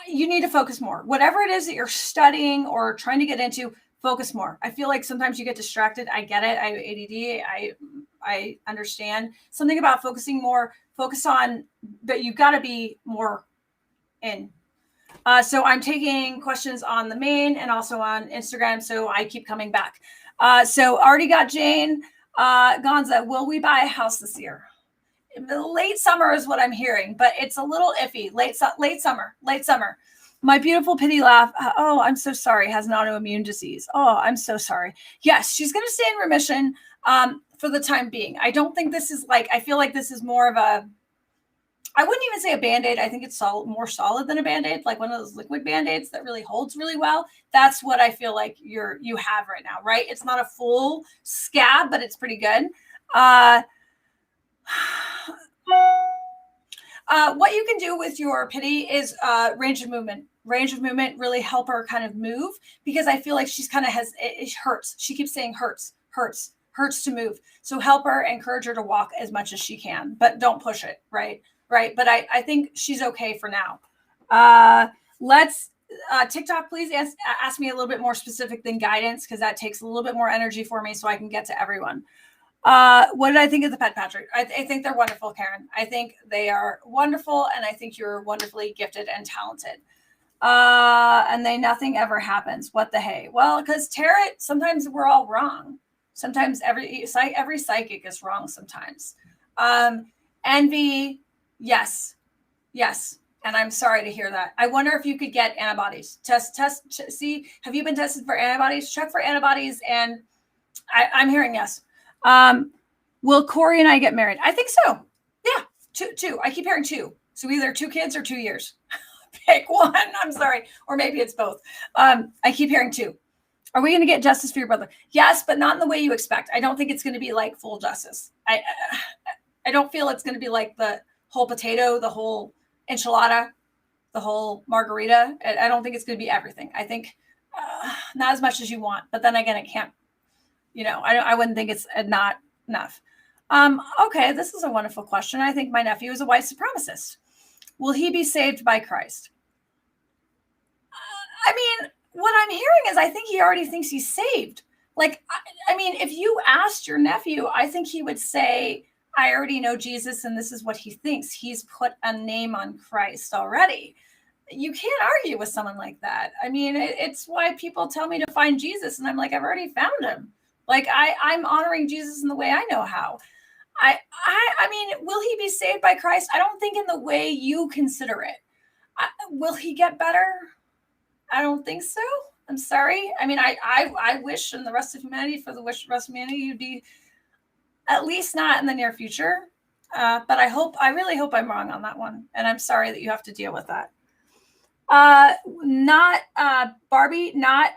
You need to focus more. Whatever it is that you're studying or trying to get into, focus more. I feel like sometimes you get distracted. I get it. I have ADD. I understand. Something about focusing more. Focus on, but you've got to be more in. So I'm taking questions on the main and also on Instagram. So I keep coming back. So already got Jane. Gonza, will we buy a house this year? Late summer is what I'm hearing, but it's a little iffy. Late summer. My beautiful pity laugh. Oh, I'm so sorry. Has an autoimmune disease. Oh, I'm so sorry. Yes, she's going to stay in remission for the time being. I don't think this is I feel like this is more of a, I wouldn't even say a Band-Aid. I think it's more solid than a Band-Aid, like one of those liquid Band-Aids that really holds really well. That's what I feel like you have right now, right? It's not a full scab, but it's pretty good. What you can do with your pity is range of movement. Range of movement really help her kind of move, because I feel like she's kind of it hurts. She keeps saying hurts to move. So help her, encourage her to walk as much as she can, but don't push it. Right. But I think she's okay for now. Let's TikTok, please ask me a little bit more specific than guidance, because that takes a little bit more energy for me so I can get to everyone. What did I think of the pet, Patrick? I think they're wonderful, Karen. I think they are wonderful, and I think you're wonderfully gifted and talented. And nothing ever happens. What the hey? Well, because tarot, sometimes we're all wrong. Sometimes every psychic is wrong sometimes. Envy, yes. And I'm sorry to hear that. I wonder if you could get antibodies. See, have you been tested for antibodies? Check for antibodies, and I'm hearing yes. Will Corey and I get married? I think so. Yeah, two. I keep hearing 2. So either 2 kids or 2 years. Pick one. I'm sorry. Or maybe it's both. I keep hearing 2. Are we going to get justice for your brother? Yes, but not in the way you expect. I don't think it's going to be like full justice. I don't feel it's going to be like the whole potato, the whole enchilada, the whole margarita. I don't think it's going to be everything. I think not as much as you want. But then again, it can't. I wouldn't think it's not enough. Okay, this is a wonderful question. I think my nephew is a white supremacist. Will he be saved by Christ? I mean, what I'm hearing is I think he already thinks he's saved. If you asked your nephew, I think he would say, I already know Jesus, and this is what he thinks. He's put a name on Christ already. You can't argue with someone like that. I mean, it's why people tell me to find Jesus, and I'm like, I've already found him. I'm honoring Jesus in the way I know how. I mean, will he be saved by Christ? I don't think in the way you consider it. Will he get better? I don't think so. I'm sorry. I mean, I wish, and the rest of humanity, for the rest of humanity, you'd be at least not in the near future. But I really hope I'm wrong on that one. And I'm sorry that you have to deal with that. Not Barbie, not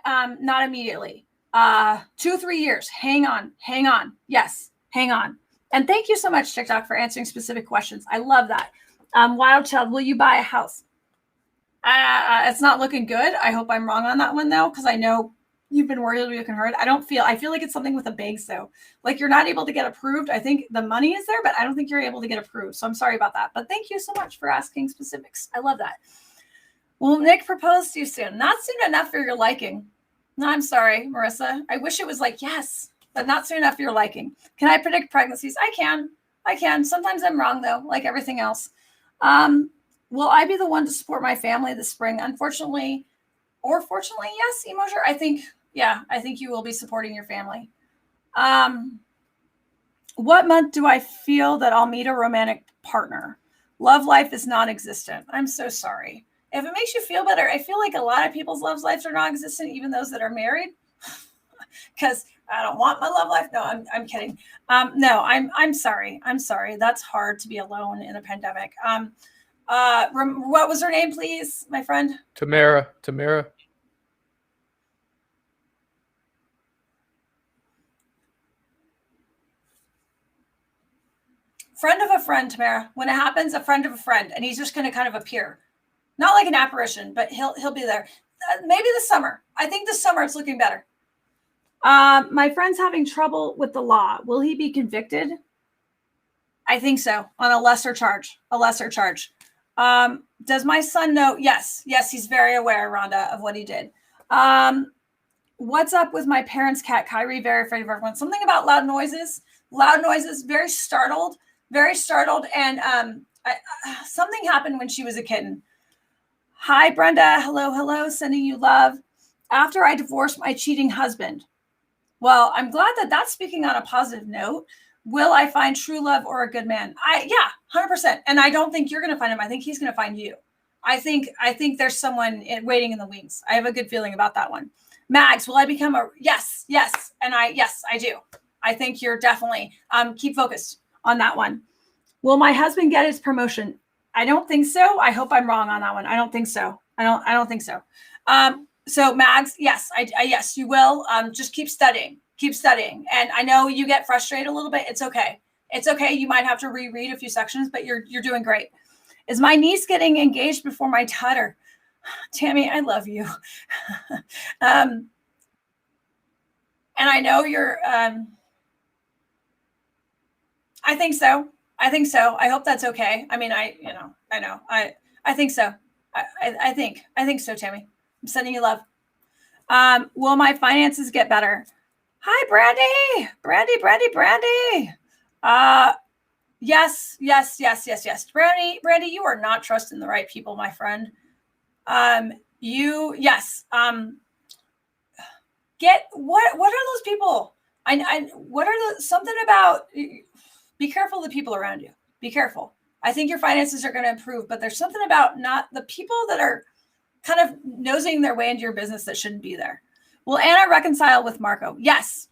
immediately. 2-3 years. Hang on. Yes, hang on. And thank you so much, TikTok, for answering specific questions. I love that. Wild Child, will you buy a house? It's not looking good. I hope I'm wrong on that one, though, because I know you've been worried you can hurt. I feel like it's something with a banks, though. Like you're not able to get approved. I think the money is there, but I don't think you're able to get approved. So I'm sorry about that. But thank you so much for asking specifics. I love that. Will Nick propose to you soon? Not soon enough for your liking. No, I'm sorry, Marissa. I wish it was like, yes, but not soon enough for your liking. Can I predict pregnancies? I can. Sometimes I'm wrong, though, like everything else. Will I be the one to support my family this spring? Unfortunately, or fortunately, yes, Emoture. I think you will be supporting your family. What month do I feel that I'll meet a romantic partner? Love life is non-existent. I'm so sorry. If it makes you feel better, I feel like a lot of people's love lives are non-existent, even those that are married. Because I don't want my love life. No, I'm kidding. No, I'm sorry. I'm sorry. That's hard to be alone in a pandemic. What was her name, please, my friend? Tamara. Friend of a friend, Tamara. When it happens, a friend of a friend, and he's just going to kind of appear. Not like an apparition, but he'll be there. Maybe this summer. I think this summer it's looking better. My friend's having trouble with the law. Will he be convicted? I think so, on a lesser charge. Does my son know? Yes, he's very aware, Rhonda, of what he did. What's up with my parents' cat, Kyrie? Very afraid of everyone. Something about loud noises, very startled, and something happened when she was a kitten. Hi, Brenda. Hello, sending you love. After I divorced my cheating husband. Well, I'm glad that that's speaking on a positive note. Will I find true love or a good man? 100%. And I don't think you're going to find him. I think he's going to find you. I think there's someone waiting in the wings. I have a good feeling about that one. Mags, will I become a yes. And I do. I think you're definitely keep focused on that one. Will my husband get his promotion? I don't think so. I hope I'm wrong on that one. I don't think so. I don't think so. So Mags, yes, yes, you will. Just keep studying. And I know you get frustrated a little bit. It's okay. You might have to reread a few sections, but you're doing great. Is my niece getting engaged before my daughter? Tammy, I love you. And I know you're, I think so. I hope that's okay. I mean, I know. I think so. I think so, Tammy. I'm sending you love. Will my finances get better? Hi, Brandy. Yes. Brandy, you are not trusting the right people, my friend. Get what are those people? What are something about, be careful of the people around you. Be careful. I think your finances are going to improve, but there's something about not the people that are kind of nosing their way into your business that shouldn't be there. Will Anna reconcile with Marco? Yes.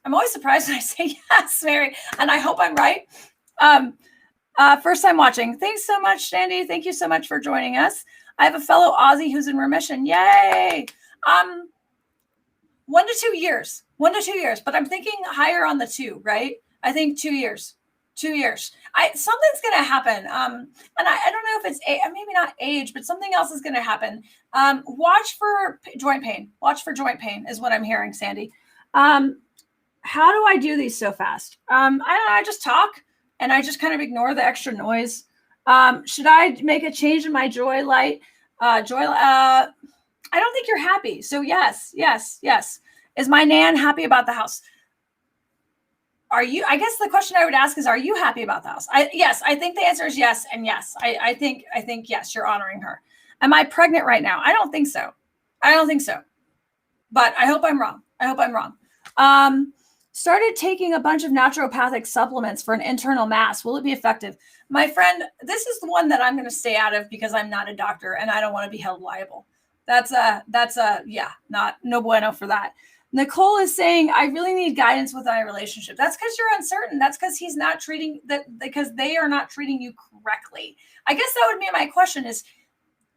I'm always surprised when I say yes, Mary, and I hope I'm right. First time watching. Thanks so much, Sandy. Thank you so much for joining us. I have a fellow Aussie who's in remission. Yay. 1 to 2 years, but I'm thinking higher on the 2, right? I think 2 years. Something's going to happen. And I don't know if it's maybe not age, but something else is going to happen. Watch for joint pain. Is what I'm hearing, Sandy. How do I do these so fast? I just talk and I just kind of ignore the extra noise. Should I make a change in my joy light? I don't think you're happy. So yes. Is my nan happy about the house? Are you? I guess the question I would ask is, are you happy about the house? Yes, I think the answer is yes and yes. I think yes, you're honoring her. Am I pregnant right now? I don't think so. But I hope I'm wrong. Started taking a bunch of naturopathic supplements for an internal mass. Will it be effective? My friend, this is the one that I'm going to stay out of because I'm not a doctor and I don't want to be held liable. That's no bueno for that. Nicole is saying, I really need guidance with my relationship. That's because you're uncertain. That's because he's not treating that, because they are not treating you correctly. I guess that would be my question is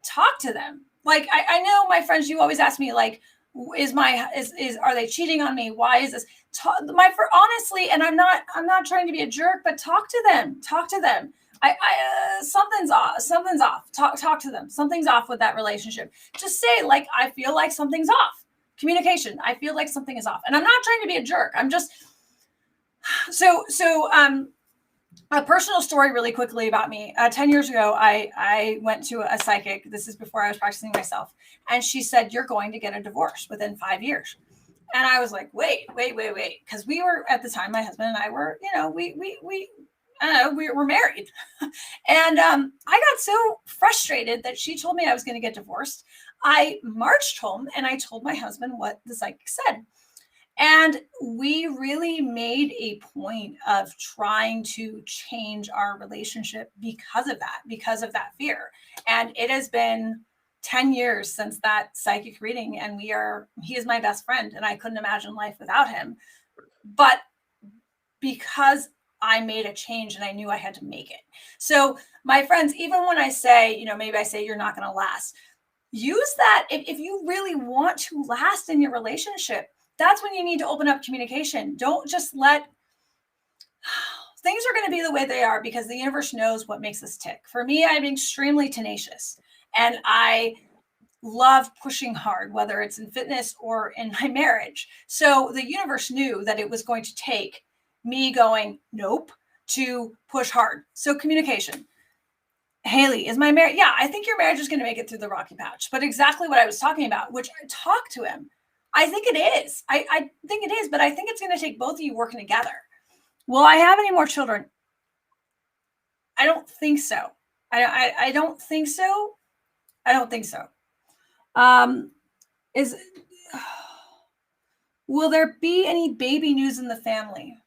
talk to them. Like, I know my friends, you always ask me like, are they cheating on me? Why is this? Honestly, and I'm not trying to be a jerk, but talk to them. Something's off. Talk to them. Something's off with that relationship. Just say like, I feel like something's off. Communication. I feel like something is off, and I'm not trying to be a jerk. I'm just a personal story really quickly about me. 10 years ago, I went to a psychic. This is before I was practicing myself. And she said, you're going to get a divorce within 5 years. And I was like, wait. Because we were, at the time, my husband and I were, we were married. And I got so frustrated that she told me I was going to get divorced. I marched home and I told my husband what the psychic said. And we really made a point of trying to change our relationship because of that fear. And it has been 10 years since that psychic reading, and he is my best friend, and I couldn't imagine life without him. But because I made a change and I knew I had to make it. So my friends, even when I say, maybe I say you're not going to last, use that. If you really want to last in your relationship, that's when you need to open up communication. Don't just let things are going to be the way they are because the universe knows what makes us tick. For me, I'm extremely tenacious and I love pushing hard, whether it's in fitness or in my marriage. So the universe knew that it was going to take me going, nope, to push hard. So communication. Haley, is my marriage? Yeah, I think your marriage is going to make it through the rocky patch. But exactly what I was talking about, which I talked to him. I think it is. I think it is, but I think it's going to take both of you working together. Will I have any more children? I don't think so. I don't think so. I don't think so. Will there be any baby news in the family?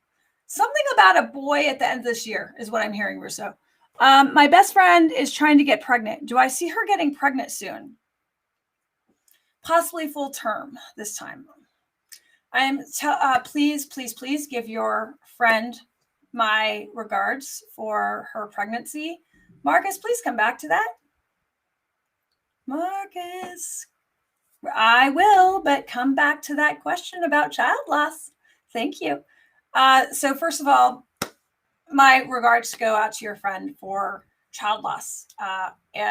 Something about a boy at the end of this year is what I'm hearing, Russo. My best friend is trying to get pregnant. Do I see her getting pregnant soon? Possibly full term this time. Please give your friend my regards for her pregnancy. Marcus, please come back to that. Marcus, I will, but come back to that question about child loss. Thank you. So first of all, my regards go out to your friend for child loss,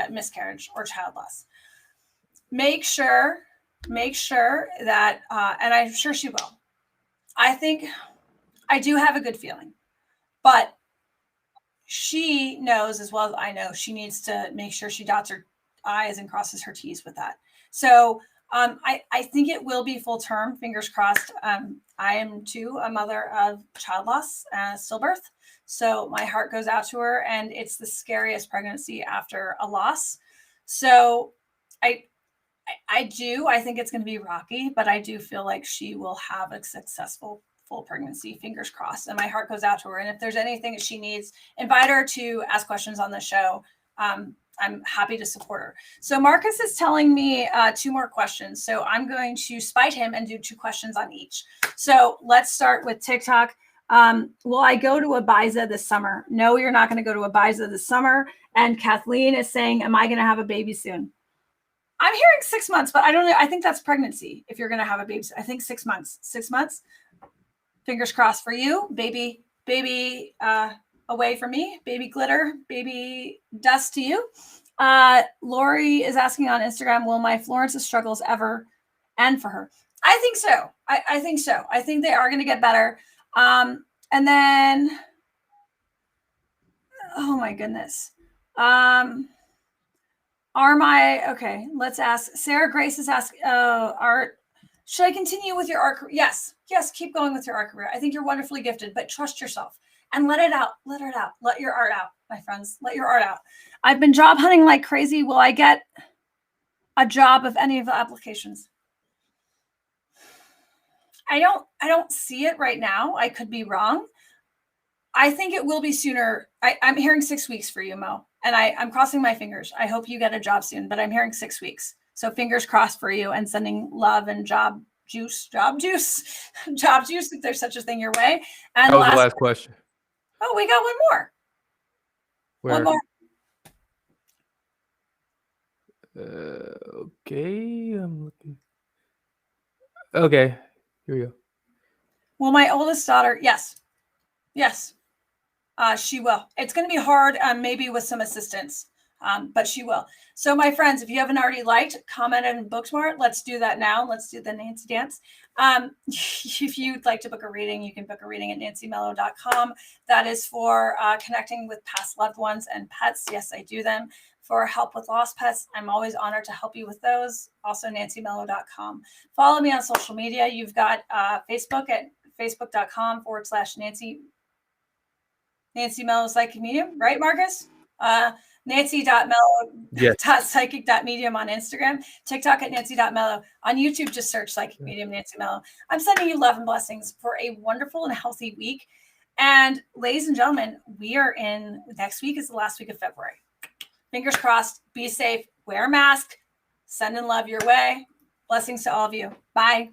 miscarriage or child loss. Make sure that, and I'm sure she will. I think I do have a good feeling, but she knows as well as I know she needs to make sure she dots her I's and crosses her T's with that. So I think it will be full term, fingers crossed. I am too a mother of child loss, stillbirth. So my heart goes out to her, and it's the scariest pregnancy after a loss. So I think it's going to be rocky, but I do feel like she will have a successful full pregnancy, fingers crossed. And my heart goes out to her. And if there's anything that she needs, invite her to ask questions on the show. I'm happy to support her. So Marcus is telling me 2 more questions. So I'm going to spite him and do 2 questions on each. So let's start with TikTok. Will I go to Ibiza this summer? No, you're not going to go to Ibiza this summer. And Kathleen is saying, am I going to have a baby soon? I'm hearing 6 months, but I don't know. I think that's pregnancy. If you're going to have a baby, I think 6 months. 6 months. Fingers crossed for you, baby. Away from me, baby glitter, baby dust to you. Lori is asking on Instagram, will my Florence's struggles ever end for her? I think so. I think so. I think they are going to get better. And then, oh my goodness. Okay, let's ask. Sarah Grace is asking, Art, should I continue with your art career? Yes, keep going with your art career. I think you're wonderfully gifted, but trust yourself and let it out. Let it out. Let your art out, my friends. Let your art out. I've been job hunting like crazy. Will I get a job of any of the applications? I don't see it right now. I could be wrong. I think it will be sooner. I'm hearing 6 weeks for you, Mo, and I'm crossing my fingers. I hope you get a job soon, but I'm hearing 6 weeks. So fingers crossed for you, and sending love and job juice, if there's such a thing your way. And that was the last question. Oh, we got one more. Where? One more. Okay, I'm looking. Okay, here we go. Well, my oldest daughter, yes. She will. It's going to be hard, maybe with some assistance, but she will. So my friends, if you haven't already liked, commented, and Booksmart, let's do that now. Let's do the Nancy dance. If you'd like to book a reading, you can book a reading at nancymello.com. That is for connecting with past loved ones and pets. Yes, I do them. For help with lost pets, I'm always honored to help you with those. Also, nancymello.com. Follow me on social media. You've got Facebook at facebook.com/Nancy Mello Psychic Medium, right, Marcus? Nancy.mello.psychic.medium on Instagram, TikTok at Nancy.mello. On YouTube, just search Psychic Medium Nancy Mello. I'm sending you love and blessings for a wonderful and healthy week. And ladies and gentlemen, next week is the last week of February. Fingers crossed, be safe, wear a mask, send in love your way. Blessings to all of you. Bye.